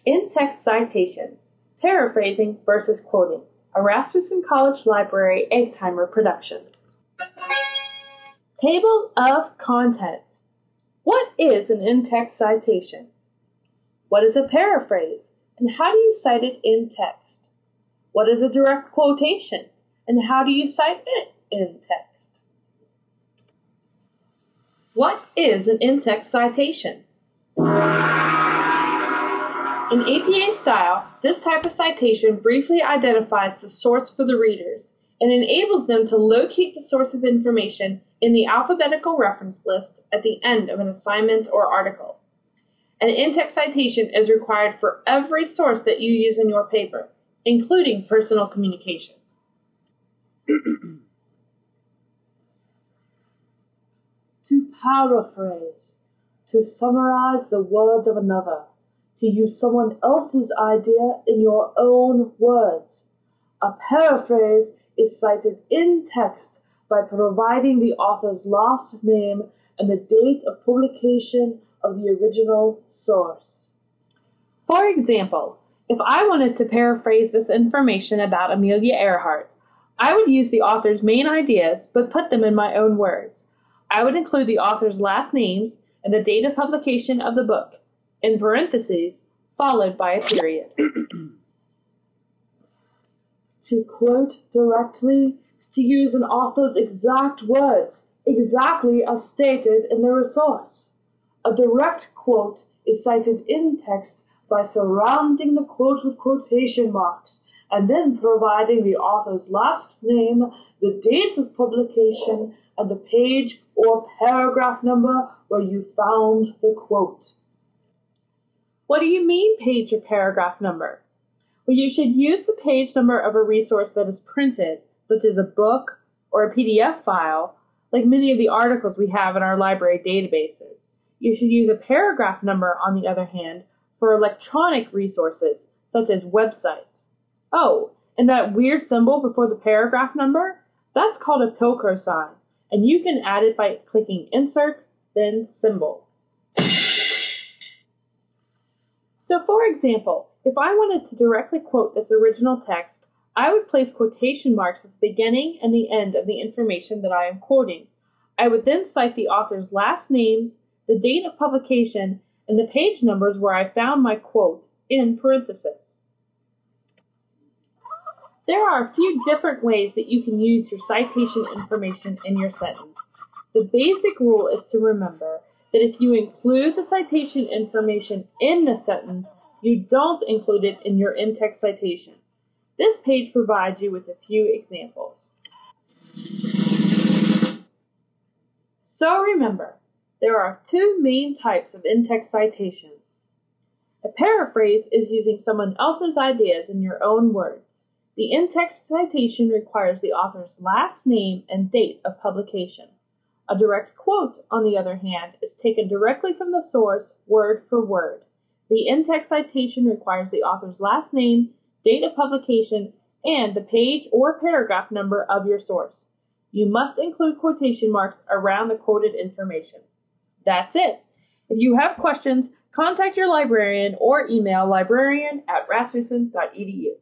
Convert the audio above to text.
In-text citations, paraphrasing versus quoting, a Rasmussen College Library egg timer production. Table of Contents. What is an in-text citation? What is a paraphrase, and how do you cite it in text? What is a direct quotation, and how do you cite it in text? What is an in-text citation? In APA style, this type of citation briefly identifies the source for the readers and enables them to locate the source of information in the alphabetical reference list at the end of an assignment or article. An in-text citation is required for every source that you use in your paper, including personal communication. To paraphrase, to summarize the words of another, to use someone else's idea in your own words. A paraphrase is cited in text by providing the author's last name and the date of publication of the original source. For example, if I wanted to paraphrase this information about Amelia Earhart, I would use the author's main ideas but put them in my own words. I would include the author's last names and the date of publication of the book, in parentheses, followed by a period. To quote directly is to use an author's exact words, exactly as stated in the resource. A direct quote is cited in text by surrounding the quote with quotation marks and then providing the author's last name, the date of publication, and the page or paragraph number where you found the quote. What do you mean page or paragraph number? Well, you should use the page number of a resource that is printed, such as a book or a PDF file, like many of the articles we have in our library databases. You should use a paragraph number, on the other hand, for electronic resources, such as websites. Oh, and that weird symbol before the paragraph number? That's called a Pilcrow sign, and you can add it by clicking Insert, then Symbol. So for example, if I wanted to directly quote this original text, I would place quotation marks at the beginning and the end of the information that I am quoting. I would then cite the author's last names, the date of publication, and the page numbers where I found my quote in parentheses. There are a few different ways that you can use your citation information in your sentence. The basic rule is to remember that if you include the citation information in the sentence, you don't include it in your in-text citation. This page provides you with a few examples. So remember, there are two main types of in-text citations. A paraphrase is using someone else's ideas in your own words. The in-text citation requires the author's last name and date of publication. A direct quote, on the other hand, is taken directly from the source, word for word. The in-text citation requires the author's last name, date of publication, and the page or paragraph number of your source. You must include quotation marks around the quoted information. That's it. If you have questions, contact your librarian or email librarian@rasmussen.edu.